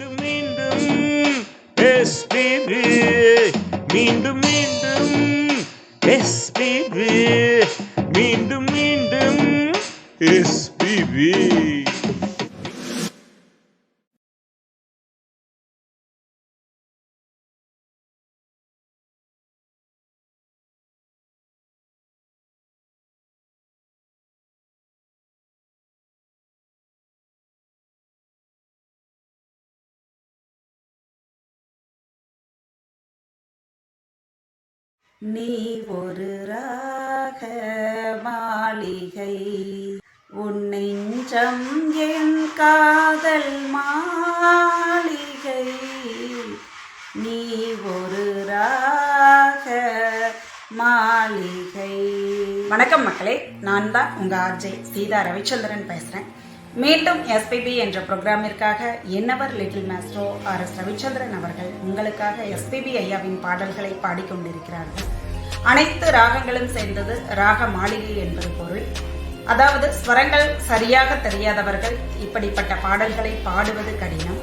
மீண்டும் மீண்டும் எஸ்பிபி, மீண்டும் மீண்டும் எஸ்பிபி, மீண்டும் மீண்டும் எஸ்பிபி. நீ ஒரு ராக மாளிகை, உன் நெஞ்சம் என் காதல் மாளிகை. நீ ஒரு ராக மாளிகை. வணக்கம் மக்களே, நான் தான் உங்கள் ஆர்ஜே சீதா ரவிச்சந்திரன் பேசுகிறேன். மீண்டும் எஸ்பிபி என்ற ப்ரோக்ராமிற்காக என்னவர் லிட்டில் மாஸ்ட்ரோ ஆர்.எஸ். ரவிச்சந்திரன் அவர்கள் உங்களுக்காக எஸ்பிபி ஐயாவின் பாடல்களை பாடிக்கொண்டிருக்கிறார்கள். அனைத்து ராகங்களும் சேர்ந்தது ராக மாளிகை என்பது பொருள். அதாவது ஸ்வரங்கள் சரியாக தெரியாதவர்கள் இப்படிப்பட்ட பாடல்களை பாடுவது கடினம்.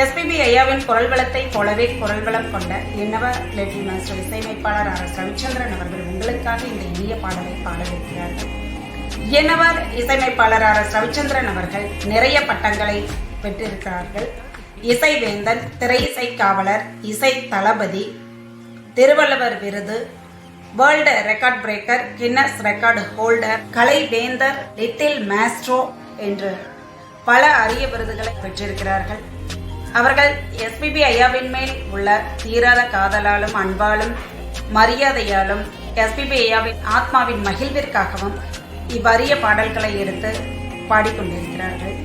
எஸ்பிபி ஐயாவின் குரல் வளத்தை போலவே குரல் வளம் கொண்ட என்னவர் லிட்டில் மாஸ்ட்ரோ இசையமைப்பாளர் ஆர்.எஸ். ரவிச்சந்திரன் அவர்கள் உங்களுக்காக இந்த இனிய பாடலை பாடவிருக்கிறார்கள். என்னவர் இசையமைப்பாளர் ஆர்.எஸ். ரவிச்சந்திரன் அவர்கள் நிறைய பட்டங்களை பெற்றிருக்கிறார்கள். இசைவேந்தன், திரை இசை காவலர், இசை தளபதி, திருவள்ளுவர் விருது, world record breaker, Guinness record holder, கலைவேந்தர், லிட்டில் மாஸ்ட்ரோ என்று பல அரிய விருதுகளை பெற்றிருக்கிறார்கள். அவர்கள் எஸ்பிபி ஐயாவின் மேல் உள்ள தீராத காதலாலும் அன்பாலும் மரியாதையாலும் எஸ்பிபி ஐயாவின் ஆத்மாவின் மகிழ்விற்காகவும் இவ்வரிய பாடல்களை எடுத்து பாடிக்கொண்டிருக்கிறார்கள்.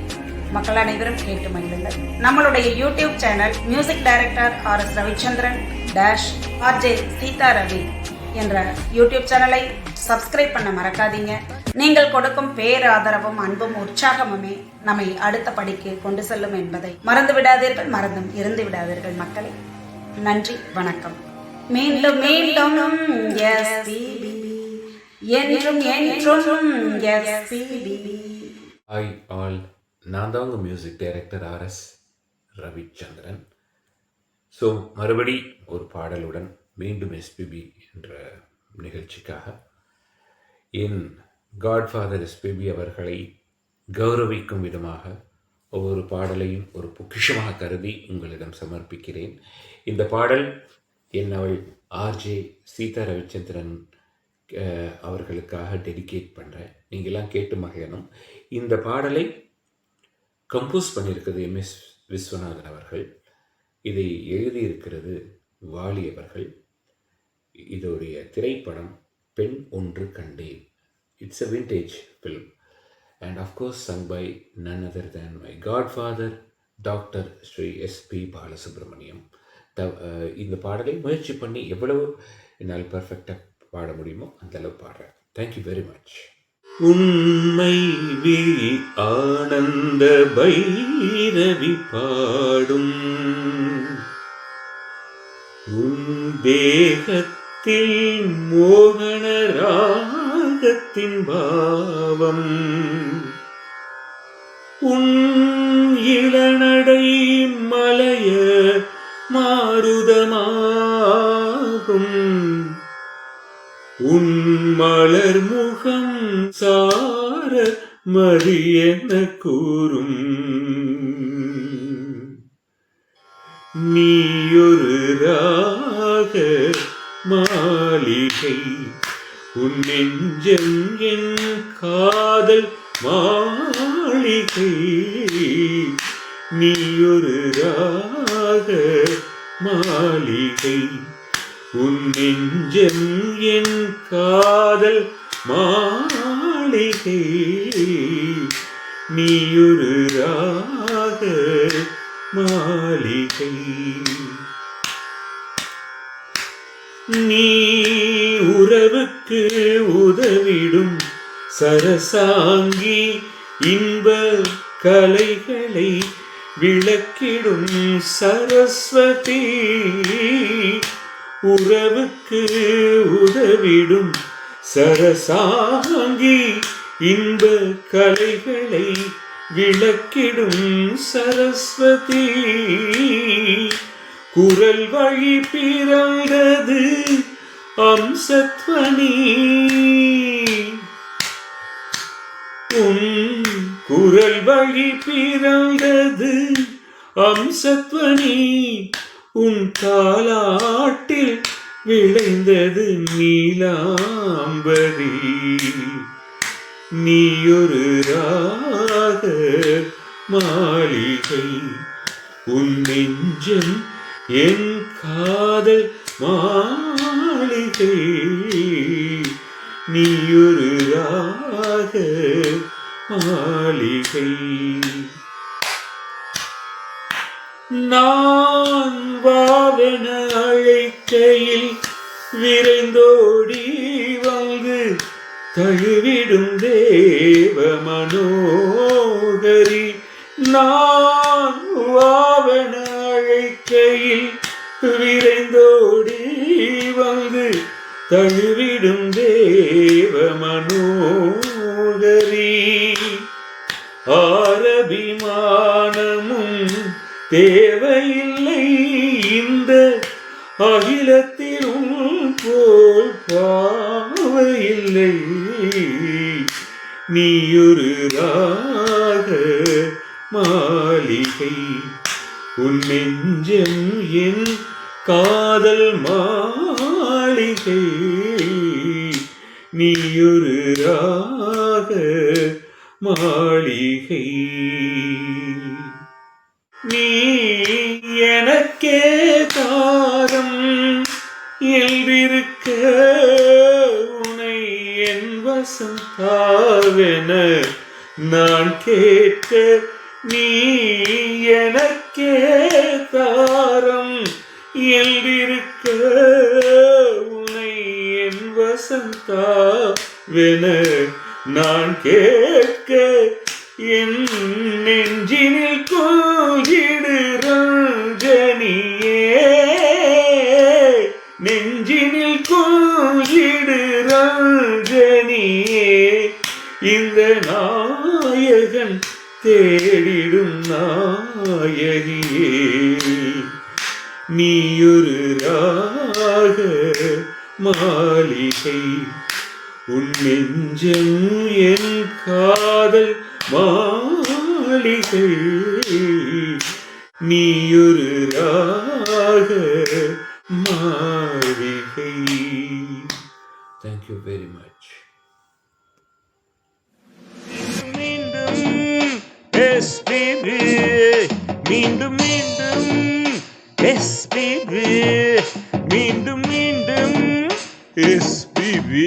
மக்கள் அனைவரும் கேட்டு மகிழுங்கள். நம்மளுடைய YouTube channel music director R S. Ravichandran RJ Seetha Ravi என்ற யூடியூப் சேனலை சப்ஸ்கிரைப் பண்ண மறக்காதீங்க. நீங்கள் கொடுக்கும் பேராதரவும் அன்பும் உற்சாகமுமே நம்மை அடுத்த படிக்கு கொண்டு செல்லும் என்பதை மறந்து விடாதீர்கள், மறந்தும் இருந்து விடாதீர்கள் மக்களே. நன்றி, வணக்கம். மீண்டும் மீண்டும் எஸ்பிபி, என்றும் என்றும் எஸ்பிபி. ஹாய் ஆல், நான் தான் உங்கள் music director R S. Ravichandran. So மறுபடி ஒரு பாடலுடன் மீண்டும் எஸ்பிபி என்ற நிகழ்ச்சிக்காக என் காட்ஃபாதர் எஸ்பிபி அவர்களை கௌரவிக்கும் விதமாக ஒவ்வொரு பாடலையும் ஒரு பொக்கிஷமாக கருதி உங்களிடம் சமர்ப்பிக்கிறேன். இந்த பாடல் என்னவள் ஆர்ஜே சீதா ரவிச்சந்திரன் அவர்களுக்காக டெடிகேட் பண்ணுறேன். நீங்களாம் கேட்டு மகிழணும். இந்த பாடலை கம்போஸ் பண்ணியிருக்கிறது எம்.எஸ். விஸ்வநாதன் அவர்கள். இதை எழுதியிருக்கிறது வாலி அவர்கள். இதோடைய திரைப்படம் பெண் ஒன்று கண்டேன். It's a vintage film and of course sung by none other than my godfather doctor Sri S P. Balasubrahmanyam. இந்த பாடலை முயற்சி பண்ணி எவ்வளவு என்னால் பர்ஃபெக்டாக பாட முடியுமோ அந்த அளவு பாடுறேன். Thank you very much. உண்மை வி ஆனந்த பைரவி பாடும் உன் தேகத்தில் மோகன ராகத்தின் பாவம், உன் இளநடை மலைய மாருதமாகும், உன் மலர் முகம் சார மதியென கூறும், நீயொரு ராக மாளிகை, உன் நெஞ்சம் என் காதல் மாளிகை, நீயொரு ராக மாளிகை, உன் நெஞ்சம் என் காதல் மாளிகை, நீயொரு ராக மாளிகை. நீ உறவுக்கு உதவிடும் சரசாங்கி, இன்ப கலைகளை விளக்கிடும் சரஸ்வதி, உறவுக்கு உதவிடும் சரசாங்கி, இன்ப கலைகளை விளக்கிடும் சரஸ்வதி குரல் வழி பிறந்தது அம்சத்வனி உன் குரல் வழி பிறந்தது அம்சத்வனி உன் தாலாட்டில் விளைந்தது நீலாம்பரி நீயொரு ராக மாளிகை உன் நெஞ்சம் என் காதல் மாளிகை நீயொரு ராக மாளிகை நான் வாவென அழைக்கையில் விரைந்தோடி வந்து தழுவிடும் தேவ மனோகரி நான் வாவென அழைக்கையில் விரைந்தோடி வந்து தழுவிடும் தேவ மனோகரி ஆரபிமானமும் தேவையில்லை இந்த அகிலத்திலும் போல் பாவையில்லை நீயொரு ராக மாளிகை உன் நெஞ்சம் என் காதல் மாளிகை நீயொரு ராக மாளிகை நீ எனக்கே தாரம் என்றிருக்க உனை என் வசம் தாவென நான் கேட்க நீ எனக்கே தாரம் என்றிருக்க உனை என் வசம் தாவென நான் கேட்க என் நெஞ்சினில் கோயிடு ரஞ்சனியே நெஞ்சினில் கோயிடு ரஞ்சனியே இந்த நாயகன் தேடிடும் நாயகியே நீயொரு ராக மாளிகை உன் நெஞ்சம் என் காதல் மாளிகை நீயொரு ராக மாளிகை. Thank you very much. மீண்டும் எஸ்பிபி மீண்டும் மீண்டும் எஸ்பிபி மீண்டும் மீண்டும் எஸ்பிபி